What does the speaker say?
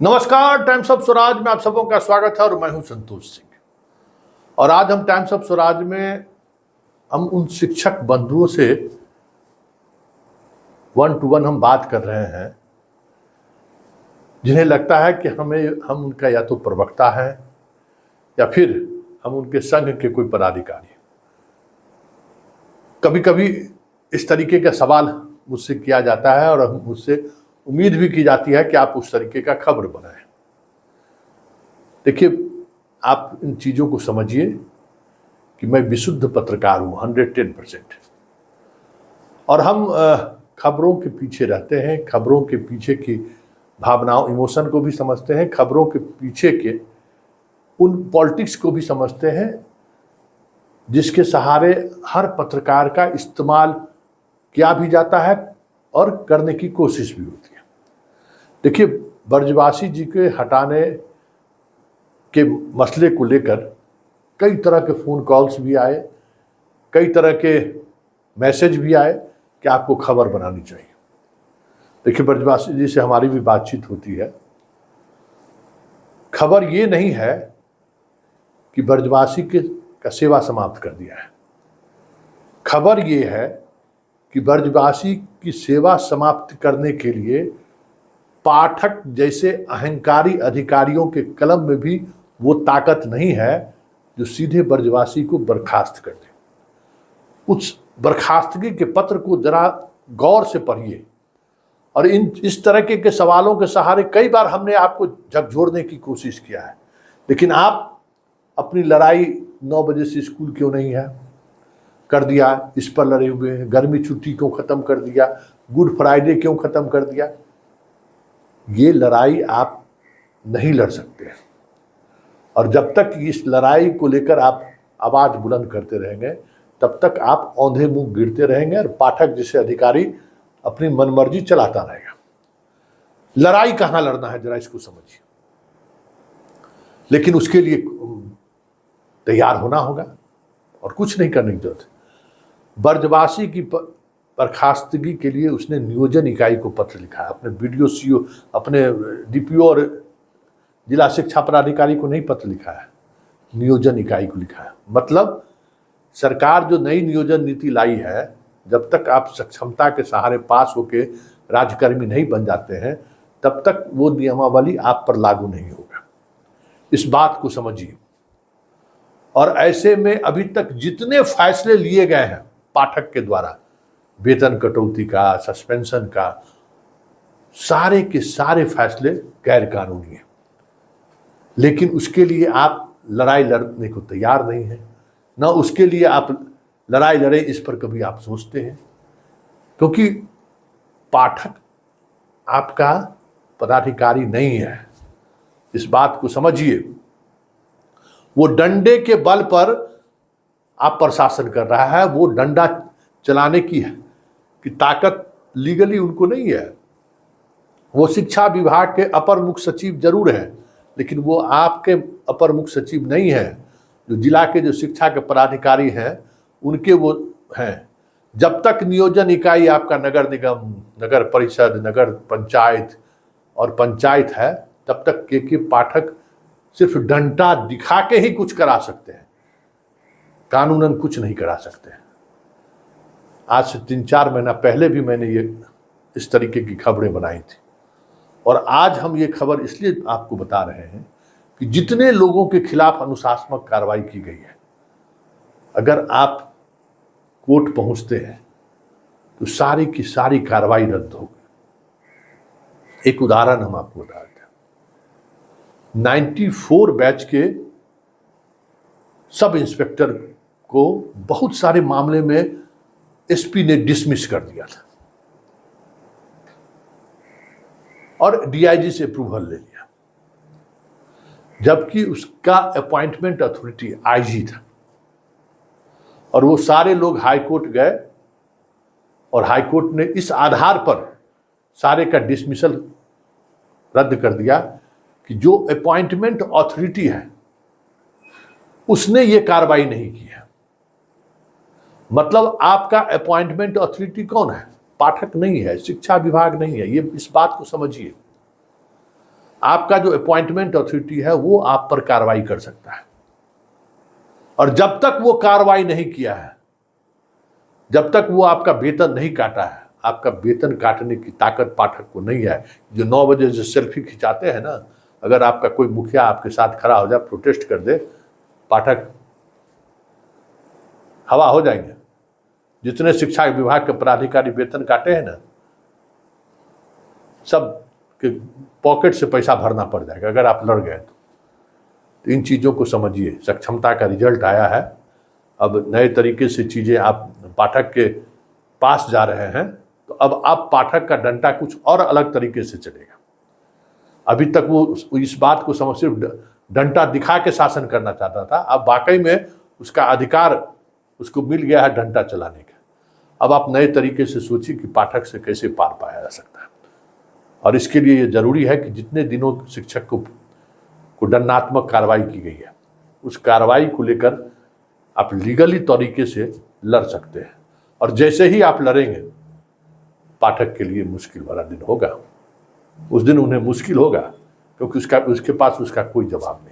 नमस्कार, times of Swaraj में आप सबों का स्वागत है और मैं हूं संतोष सिंह। और आज हम टाइम्स ऑफ स्वराज में हम उन शिक्षक बंधुओं से वन टू वन हम बात कर रहे हैं जिन्हें लगता है कि हम उनका या तो प्रवक्ता है या फिर हम उनके संघ के कोई पदाधिकारी। कभी कभी इस तरीके का सवाल मुझसे किया जाता है और मुझसे उम्मीद भी की जाती है कि आप उस तरीके का खबर बनाएं। देखिए, आप इन चीज़ों को समझिए कि मैं विशुद्ध पत्रकार हूँ 110%। और हम खबरों के पीछे रहते हैं, खबरों के पीछे की भावनाओं, इमोशन को भी समझते हैं, खबरों के पीछे के उन पॉलिटिक्स को भी समझते हैं जिसके सहारे हर पत्रकार का इस्तेमाल किया भी जाता है और करने की कोशिश भी होती है। देखिए, बर्जवासी जी के हटाने के मसले को लेकर कई तरह के फ़ोन कॉल्स भी आए, कई तरह के मैसेज भी आए कि आपको खबर बनानी चाहिए। देखिए, बर्जवासी जी से हमारी भी बातचीत होती है। खबर ये नहीं है कि बर्जवासी का सेवा समाप्त कर दिया है। खबर ये है कि बर्जवासी की सेवा समाप्त करने के लिए पाठक जैसे अहंकारी अधिकारियों के कलम में भी वो ताकत नहीं है जो सीधे बर्जवासी को बर्खास्त कर दे। उस बर्खास्तगी के पत्र को जरा गौर से पढ़िए और इस तरह के सवालों के सहारे कई बार हमने आपको झकझोरने की कोशिश किया है, लेकिन आप अपनी लड़ाई 9 बजे से स्कूल क्यों नहीं है कर दिया, इस पर लड़े हुए हैं। गर्मी छुट्टी क्यों खत्म कर दिया, गुड फ्राइडे क्यों खत्म कर दिया। ये लड़ाई आप नहीं लड़ सकते हैं और जब तक इस लड़ाई को लेकर आप आवाज बुलंद करते रहेंगे तब तक आप औंधे मुंह गिरते रहेंगे और पाठक जैसे अधिकारी अपनी मनमर्जी चलाता रहेगा। लड़ाई कहाँ लड़ना है जरा इसको समझिए, लेकिन उसके लिए तैयार होना होगा और कुछ नहीं करने की जरूरत है। बर्जवासी की बर्खास्तगी के लिए उसने नियोजन इकाई को पत्र लिखा है, अपने बीडीओ सीओ, अपने डीपीओ और जिला शिक्षा पदाधिकारी को नहीं पत्र लिखा है, नियोजन इकाई को लिखा है। मतलब सरकार जो नई नियोजन नीति लाई है, जब तक आप सक्षमता के सहारे पास होके राज्यकर्मी नहीं बन जाते हैं तब तक वो नियमावली आप पर लागू नहीं होगा। इस बात को समझिए। और ऐसे में अभी तक जितने फैसले लिए गए हैं पाठक के द्वारा, वेतन कटौती का, सस्पेंशन का, सारे के सारे फैसले गैर कानूनी हैं, लेकिन उसके लिए आप लड़ाई लड़ने को तैयार नहीं हैं, ना उसके लिए आप लड़ाई लड़े इस पर कभी आप सोचते हैं, क्योंकि पाठक आपका पदाधिकारी नहीं है। इस बात को समझिए। वो डंडे के बल पर आप प्रशासन कर रहा है, वो डंडा चलाने की ताकत लीगली उनको नहीं है। वो शिक्षा विभाग के अपर मुख्य सचिव जरूर हैं, लेकिन वो आपके अपर मुख्य सचिव नहीं है। जो जिला के जो शिक्षा के पदाधिकारी हैं उनके वो हैं। जब तक नियोजन इकाई आपका नगर निगम, नगर परिषद, नगर पंचायत और पंचायत है, तब तक के पाठक सिर्फ डंडा दिखा के ही कुछ करा सकते हैं, कानूनन कुछ नहीं करा सकते। आज से 3-4 महीना पहले भी मैंने ये इस तरीके की खबरें बनाई थी और आज हम ये खबर इसलिए आपको बता रहे हैं कि जितने लोगों के खिलाफ अनुशासनात्मक कार्रवाई की गई है, अगर आप कोर्ट पहुंचते हैं तो सारी की सारी कार्रवाई रद्द होगी। एक उदाहरण हम आपको बता देते हैं। 94 बैच के सब इंस्पेक्टर को बहुत सारे मामले में एसपी ने डिसमिस कर दिया था और डीआईजी से अप्रूवल ले लिया, जबकि उसका अपॉइंटमेंट अथॉरिटी आईजी था। और वो सारे लोग हाईकोर्ट गए और हाईकोर्ट ने इस आधार पर सारे का डिसमिसल रद्द कर दिया कि जो अपॉइंटमेंट अथॉरिटी है उसने ये कार्रवाई नहीं की है। मतलब आपका अपॉइंटमेंट अथॉरिटी कौन है? पाठक नहीं है, शिक्षा विभाग नहीं है। ये इस बात को समझिए। आपका जो अपॉइंटमेंट अथॉरिटी है वो आप पर कार्रवाई कर सकता है। और जब तक वो कार्रवाई नहीं किया है, जब तक वो आपका वेतन नहीं काटा है, आपका वेतन काटने की ताकत पाठक को नहीं है। जो 9 बजे जो सेल्फी खिंचाते हैं ना, अगर आपका कोई मुखिया आपके साथ खड़ा हो जाए, प्रोटेस्ट कर दे, पाठक हवा हो जाएंगे। जितने शिक्षा विभाग के पदाधिकारी वेतन काटे हैं ना, सब के पॉकेट से पैसा भरना पड़ जाएगा अगर आप लड़ गए तो इन चीज़ों को समझिए। सक्षमता का रिजल्ट आया है, अब नए तरीके से चीज़ें आप पाठक के पास जा रहे हैं, तो अब आप पाठक का डंडा कुछ और अलग तरीके से चलेगा। अभी तक वो इस बात को समझ सिर्फ डंडा दिखा के शासन करना चाहता था, अब वाकई में उसका अधिकार उसको मिल गया है डंडा चलाने का। अब आप नए तरीके से सोचिए कि पाठक से कैसे पार पाया जा सकता है। और इसके लिए ये जरूरी है कि जितने दिनों शिक्षक को दंडात्मक कार्रवाई की गई है, उस कार्रवाई को लेकर आप लीगली तरीके से लड़ सकते हैं। और जैसे ही आप लड़ेंगे, पाठक के लिए मुश्किल वाला दिन होगा। उस दिन उन्हें मुश्किल होगा, क्योंकि उसके पास उसका कोई जवाब नहीं।